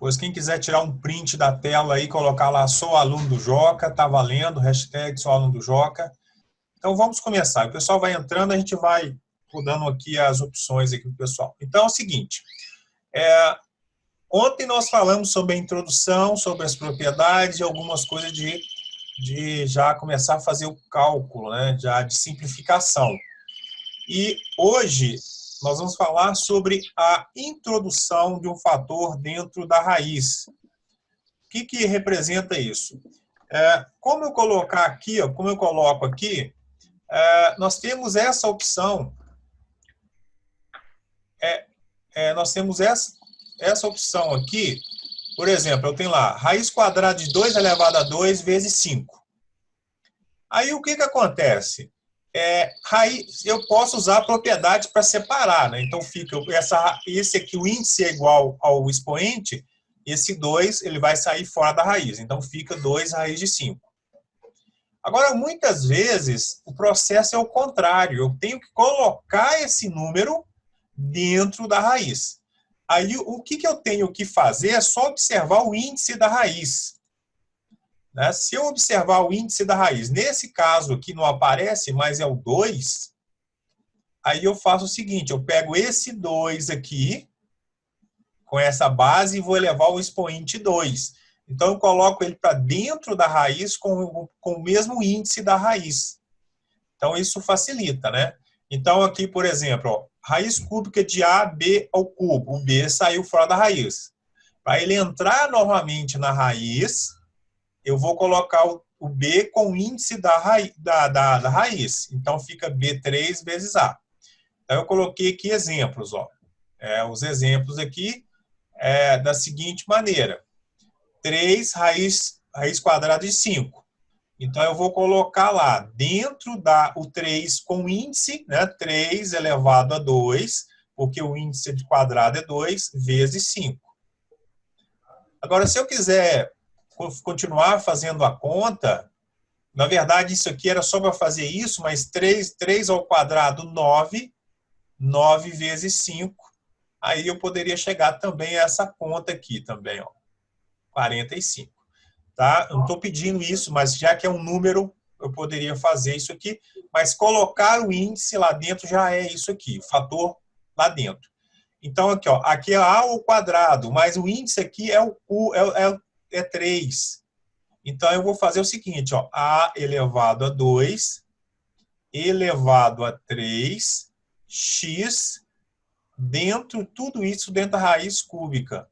Pois quem quiser tirar um print da tela aí, colocar lá, sou aluno do Joca, tá valendo, hashtag sou aluno do Joca. Então vamos começar. O pessoal vai entrando, a gente vai dando aqui as opções aqui pro pessoal. Então é o seguinte, ontem nós falamos sobre a introdução, sobre as propriedades e algumas coisas de já começar a fazer o cálculo, né, já de simplificação. E hoje nós vamos falar sobre a introdução de um fator dentro da raiz. O que representa isso? Como eu colocar aqui, ó, como eu coloco aqui, nós temos essa opção, nós temos essa opção aqui, por exemplo, eu tenho lá, raiz quadrada de 2 elevado a 2 vezes 5. Aí o que acontece? Eu posso usar propriedades para separar, né? Então fica esse aqui, o índice é igual ao expoente, esse 2 ele vai sair fora da raiz, então fica 2 raiz de 5. Agora, muitas vezes, o processo é o contrário, eu tenho que colocar esse número dentro da raiz. Aí o que eu tenho que fazer é só observar o índice da raiz. Né? Se eu observar o índice da raiz, nesse caso aqui não aparece, mas é o 2, aí eu faço o seguinte, eu pego esse 2 aqui, com essa base, e vou elevar o expoente 2. Então, eu coloco ele para dentro da raiz com o mesmo índice da raiz. Então, isso facilita, né? Então, aqui, por exemplo, ó, raiz cúbica de AB ao cubo. O B saiu fora da raiz. Para ele entrar novamente na raiz, eu vou colocar o B com o índice da raiz. Então, fica B3 vezes A. Então, eu coloquei aqui exemplos. Ó. Os exemplos aqui da seguinte maneira. 3 raiz quadrada de 5. Então, eu vou colocar lá, dentro o 3 com índice, né, 3 elevado a 2, porque o índice de quadrado é 2, vezes 5. Agora, se eu quiser continuar fazendo a conta, na verdade, isso aqui era só para fazer isso, mas 3 ao quadrado, 9, 9 vezes 5, aí eu poderia chegar também a essa conta aqui também, ó, 45. Tá? Eu não estou pedindo isso, mas já que é um número, eu poderia fazer isso aqui, mas colocar o índice lá dentro já é isso aqui, o fator lá dentro. Então, aqui, ó, aqui é A ao quadrado, mas o índice aqui é 3. Então, eu vou fazer o seguinte, ó, A elevado a 2, elevado a 3, x, dentro, tudo isso dentro da raiz cúbica.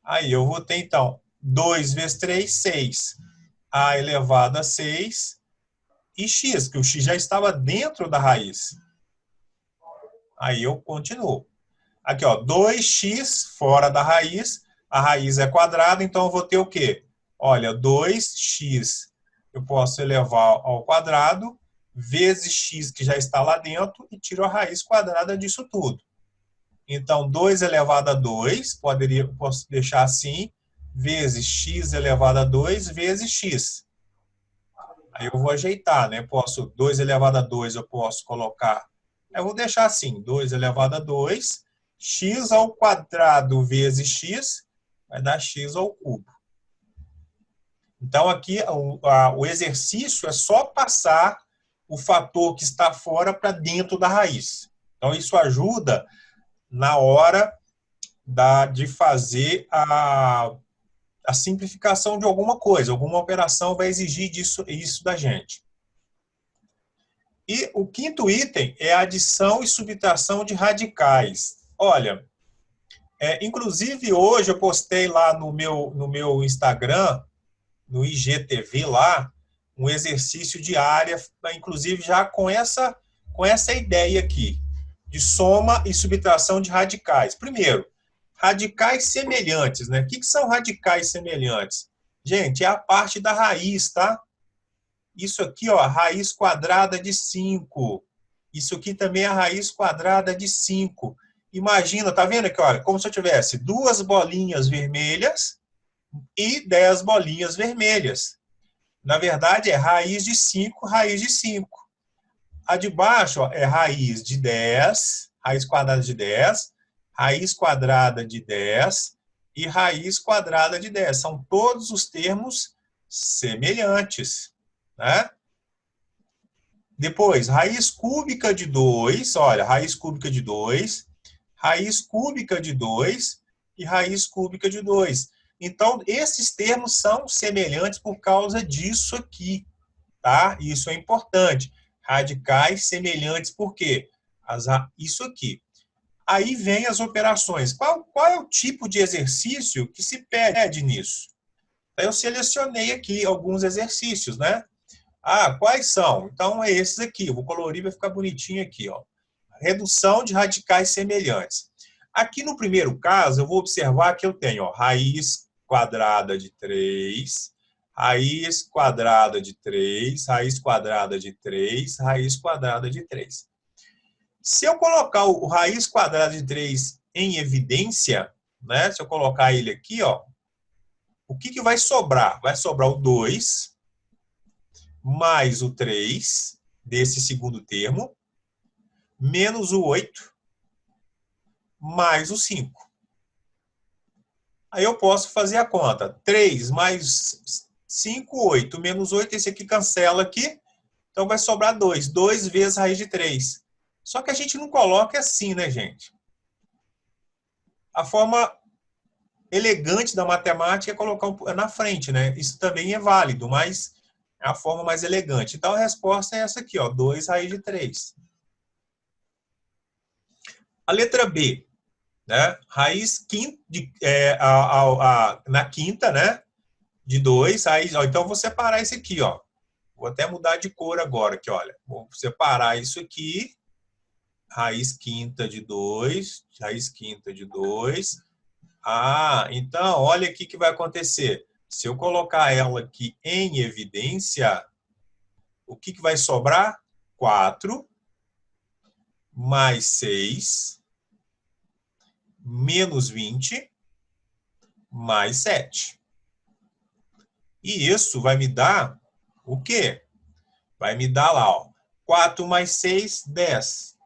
Aí, eu vou ter, então, 2 vezes 3, 6. A elevado a 6 e x, que o x já estava dentro da raiz. Aí eu continuo. Aqui, ó, 2x fora da raiz. A raiz é quadrada, então eu vou ter o quê? Olha, 2x eu posso elevar ao quadrado, vezes x que já está lá dentro, e tiro a raiz quadrada disso tudo. Então, 2 elevado a 2, posso deixar assim, vezes x elevado a 2 vezes x. Aí eu vou ajeitar, né? 2 elevado a 2 eu posso colocar, eu vou deixar assim, 2 elevado a 2, x ao quadrado vezes x, vai dar x ao cubo. Então aqui o exercício é só passar o fator que está fora para dentro da raiz. Então isso ajuda na hora de fazer a simplificação de alguma coisa, alguma operação vai exigir isso da gente. E o quinto item é a adição e subtração de radicais. Olha, inclusive hoje eu postei lá no meu Instagram, no IGTV lá, um exercício de área, inclusive já com essa ideia aqui, de soma e subtração de radicais. Primeiro, radicais semelhantes, né? O que são radicais semelhantes? Gente, é a parte da raiz, tá? Isso aqui, ó, raiz quadrada de 5. Isso aqui também é a raiz quadrada de 5. Imagina, tá vendo aqui, olha, como se eu tivesse 2 bolinhas vermelhas e 10 bolinhas vermelhas. Na verdade, é raiz de 5, raiz de 5. A de baixo, ó, é raiz de 10, raiz quadrada de 10, raiz quadrada de 10, e raiz quadrada de 10. São todos os termos semelhantes, né? Depois, raiz cúbica de 2, olha, raiz cúbica de 2, raiz cúbica de 2 e raiz cúbica de 2. Então, esses termos são semelhantes por causa disso aqui, tá? Isso é importante. Radicais semelhantes por quê? Isso aqui. Aí vem as operações. Qual é o tipo de exercício que se pede nisso? Eu selecionei aqui alguns exercícios, né? Ah, quais são? Então, é esses aqui. Eu vou colorir, vai ficar bonitinho aqui, ó. Redução de radicais semelhantes. Aqui no primeiro caso, eu vou observar que eu tenho, ó, raiz quadrada de 3, raiz quadrada de 3, raiz quadrada de 3, raiz quadrada de 3. Se eu colocar o raiz quadrada de 3 em evidência, né? Se eu colocar ele aqui, ó, o que vai sobrar? Vai sobrar o 2 mais o 3 desse segundo termo, menos o 8 mais o 5. Aí eu posso fazer a conta. 3 mais 5, 8. Menos 8, esse aqui cancela aqui. Então vai sobrar 2. 2 vezes raiz de 3. Só que a gente não coloca assim, né, gente? A forma elegante da matemática é colocar na frente, né? Isso também é válido, mas é a forma mais elegante. Então a resposta é essa aqui, ó, 2 raiz de 3. A letra B, né? Raiz quinta, na quinta, né? De 2, então eu vou separar esse aqui, ó. Vou até mudar de cor agora, aqui, olha. Vou separar isso aqui. Raiz quinta de 2, raiz quinta de 2. Ah, então, olha aqui o que vai acontecer. Se eu colocar ela aqui em evidência, o que vai sobrar? 4 mais 6 menos 20 mais 7. E isso vai me dar o quê? Vai me dar lá, ó, 4 mais 6, 10.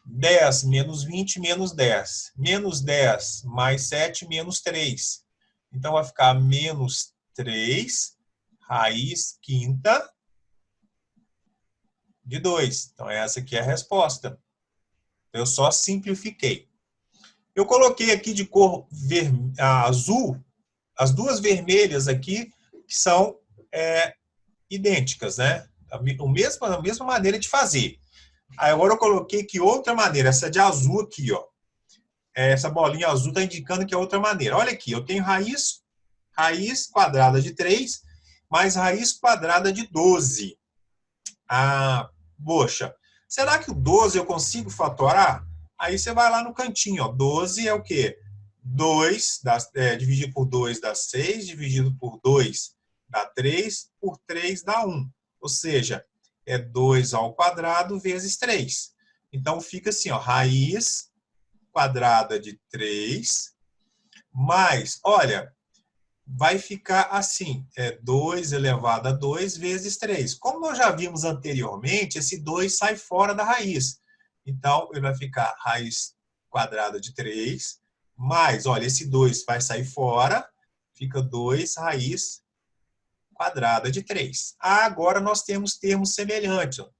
10 menos 20, menos 10. Menos 10 mais 7, menos 3. Então, vai ficar menos 3, raiz quinta de 2. Então, essa aqui é a resposta. Eu só simplifiquei. Eu coloquei aqui de cor azul, as duas vermelhas aqui, que são idênticas, né? A mesma maneira de fazer. Aí agora eu coloquei aqui outra maneira, essa de azul aqui, ó. Essa bolinha azul está indicando que é outra maneira. Olha aqui, eu tenho raiz quadrada de 3 mais raiz quadrada de 12. Ah, poxa, será que o 12 eu consigo fatorar? Aí você vai lá no cantinho, ó. 12 é o quê? 2 dividido por 2 dá 6, dividido por 2 dá 3, por 3 dá 1. Ou seja, é 2 ao quadrado vezes 3. Então, fica assim, ó, raiz quadrada de 3 mais, olha, vai ficar assim, 2 elevado a 2 vezes 3. Como nós já vimos anteriormente, esse 2 sai fora da raiz. Então, ele vai ficar raiz quadrada de 3 mais, olha, esse 2 vai sair fora, fica 2 raiz quadrada de 3. Agora nós temos termos semelhantes. Ó.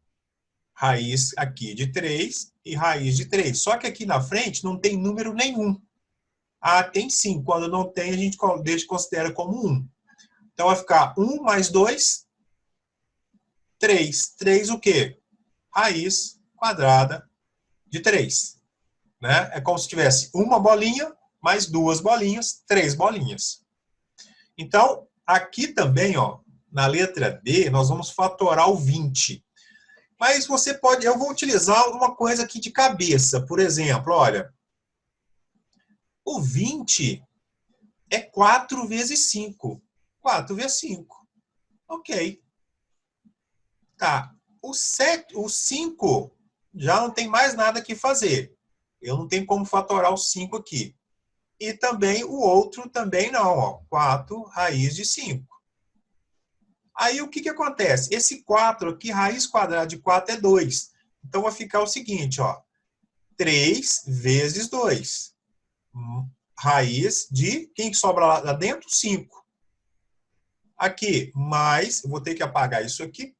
Raiz aqui de 3 e raiz de 3. Só que aqui na frente não tem número nenhum. Ah, tem sim. Quando não tem, a gente considera como 1. Então vai ficar 1 mais 2, 3. 3 o quê? Raiz quadrada de 3. Né? É como se tivesse uma bolinha, mais 2 bolinhas, 3 bolinhas. Então, aqui também, ó, na letra D, nós vamos fatorar o 20. Mas você pode... Eu vou utilizar uma coisa aqui de cabeça. Por exemplo, olha... O 20 é 4 vezes 5. 4 vezes 5. Ok. Tá. O 5 já não tem mais nada que fazer. Eu não tenho como fatorar o 5 aqui. E também o outro também não. Ó. 4 raiz de 5. Aí o que acontece? Esse 4 aqui, raiz quadrada de 4 é 2. Então vai ficar o seguinte, ó. 3 vezes 2. raiz de... Quem sobra lá dentro? 5. Aqui, mais... Eu vou ter que apagar isso aqui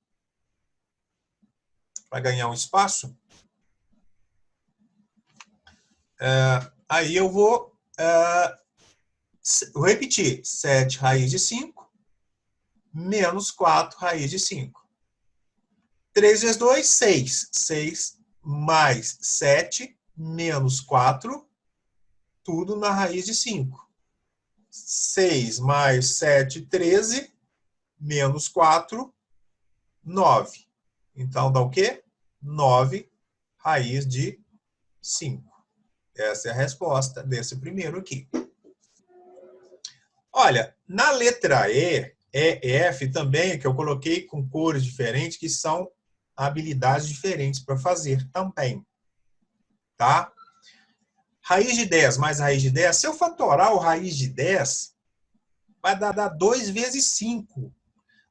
para ganhar um espaço. Aí eu vou repetir. 7 raiz de 5 menos 4 raiz de 5. 3 vezes 2, 6. 6 mais 7 menos 4, tudo na raiz de 5. 6 mais 7, 13, menos 4, 9. Então, dá o quê? 9 raiz de 5. Essa é a resposta desse primeiro aqui. Olha, na letra E, F também, que eu coloquei com cores diferentes, que são habilidades diferentes para fazer também. Tá? Raiz de 10 mais raiz de 10, se eu fatorar o raiz de 10, vai dar 2 vezes 5.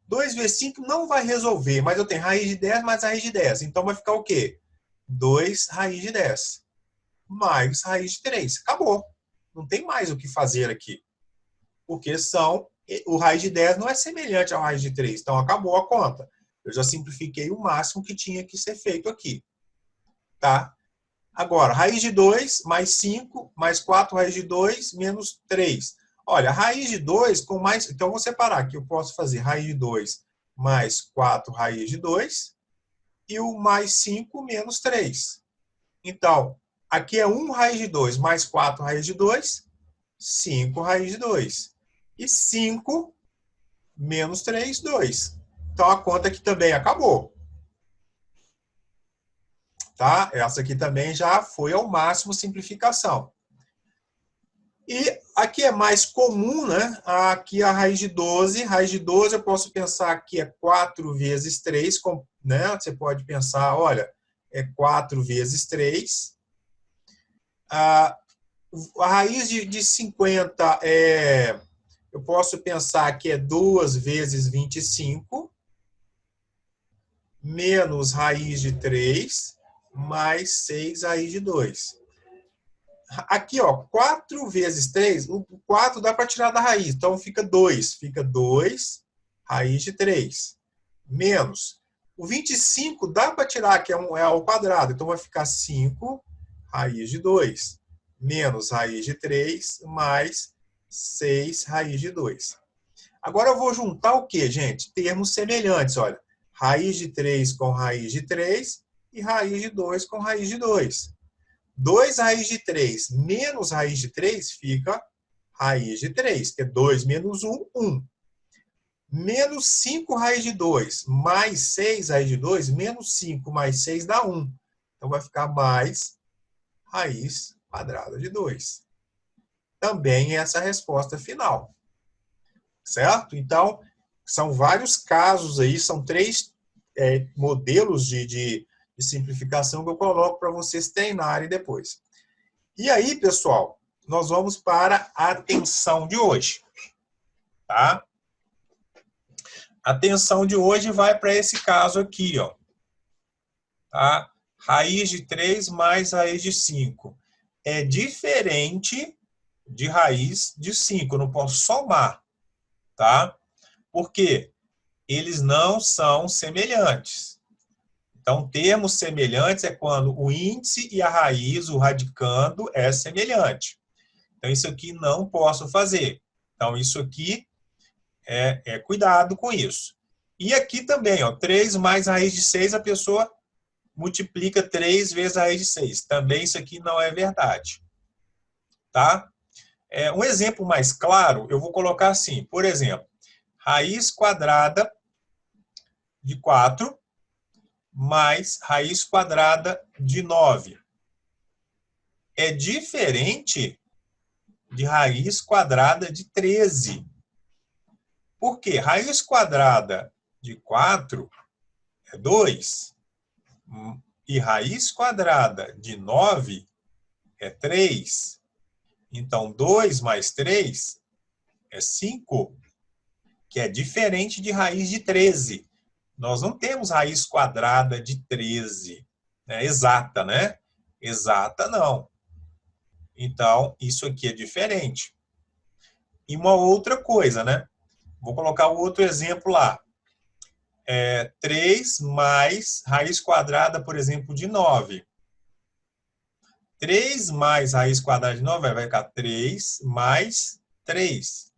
2 vezes 5 não vai resolver, mas eu tenho raiz de 10 mais raiz de 10. Então vai ficar o quê? 2 raiz de 10 mais raiz de 3. Acabou. Não tem mais o que fazer aqui. Porque o raiz de 10 não é semelhante ao raiz de 3. Então acabou a conta. Eu já simplifiquei o máximo que tinha que ser feito aqui. Tá? Agora, raiz de 2 mais 5 mais 4 raiz de 2 menos 3. Olha, raiz de 2 com mais... Então, eu vou separar aqui. Eu posso fazer raiz de 2 mais 4 raiz de 2 e o mais 5 menos 3. Então, aqui é 1 raiz de 2 mais 4 raiz de 2, 5 raiz de 2. E 5 menos 3, 2. Então, a conta aqui também acabou. Tá? Essa aqui também já foi ao máximo simplificação. E aqui é mais comum, né? Aqui a raiz de 12. Raiz de 12 eu posso pensar que é 4 vezes 3. Né? Você pode pensar, olha, é 4 vezes 3. A raiz de 50 eu posso pensar que é 2 vezes 25 menos raiz de 3 mais 6 raiz de 2. Aqui, ó, 4 vezes 3, o 4 dá para tirar da raiz, então fica 2. Fica 2 raiz de 3 menos o 25 dá para tirar, que é ao quadrado, então vai ficar 5 raiz de 2 menos raiz de 3 mais 6 raiz de 2. Agora eu vou juntar o quê, gente? Termos semelhantes, olha. Raiz de 3 com raiz de 3 e raiz de 2 com raiz de 2. 2 raiz de 3 menos raiz de 3 fica raiz de 3, que é 2 menos 1, 1. Menos 5 raiz de 2 mais 6 raiz de 2, menos 5 mais 6 dá 1. Então vai ficar mais raiz quadrada de 2. Também essa é a resposta final. Certo? Então, são vários casos aí, são 3 modelos de simplificação que eu coloco para vocês treinarem depois. E aí, pessoal, nós vamos para a atenção de hoje. Tá? A atenção de hoje vai para esse caso aqui, ó. Tá? Raiz de 3 mais raiz de 5. É diferente de raiz de 5, eu não posso somar. Tá? Por quê? Eles não são semelhantes. Então, termos semelhantes é quando o índice e a raiz, o radicando, é semelhante. Então, isso aqui não posso fazer. Então, isso aqui cuidado com isso. E aqui também, ó, 3 mais raiz de 6, a pessoa multiplica 3 vezes a raiz de 6. Também isso aqui não é verdade. Tá? Um exemplo mais claro, eu vou colocar assim, por exemplo, raiz quadrada de 4 mais raiz quadrada de 9. É diferente de raiz quadrada de 13. Por quê? Raiz quadrada de 4 é 2. E raiz quadrada de 9 é 3. Então, 2 mais 3 é 5, que é diferente de raiz de 13. Nós não temos raiz quadrada de 13. Exata, né? Exata, não. Então, isso aqui é diferente. E uma outra coisa, né? Vou colocar o outro exemplo lá. 3 mais raiz quadrada, por exemplo, de 9. 3 mais raiz quadrada de 9 vai ficar 3 mais 3.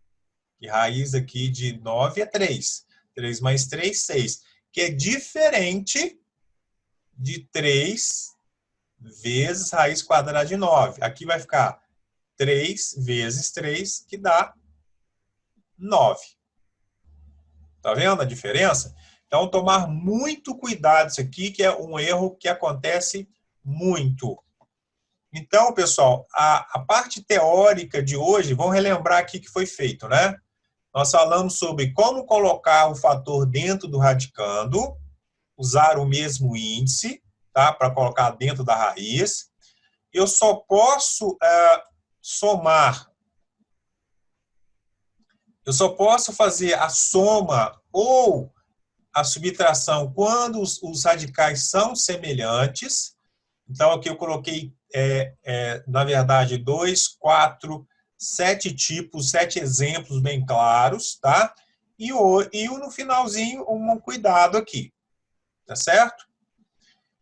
E raiz aqui de 9 é 3. 3 mais 3, 6. Que é diferente de 3 vezes raiz quadrada de 9. Aqui vai ficar 3 vezes 3, que dá 9. Tá vendo a diferença? Então, tomar muito cuidado isso aqui, que é um erro que acontece muito. Então, pessoal, a parte teórica de hoje, vamos relembrar aqui que foi feito, né? Nós falamos sobre como colocar o fator dentro do radicando, usar o mesmo índice, tá? Para colocar dentro da raiz. Eu só posso somar, eu só posso fazer a soma ou a subtração quando os radicais são semelhantes. Então, aqui eu coloquei, na verdade, 2, 4, 7 tipos, 7 exemplos bem claros, tá? E no finalzinho, um cuidado aqui, tá certo?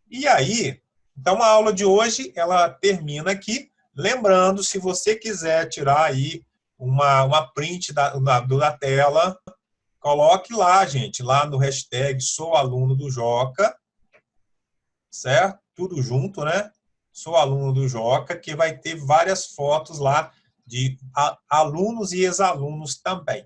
E aí, então a aula de hoje, ela termina aqui. Lembrando, se você quiser tirar aí uma print da tela, coloque lá, gente, lá no hashtag sou aluno do Joca, certo? Tudo junto, né? Sou aluno do Joca, que vai ter várias fotos lá de alunos e ex-alunos também.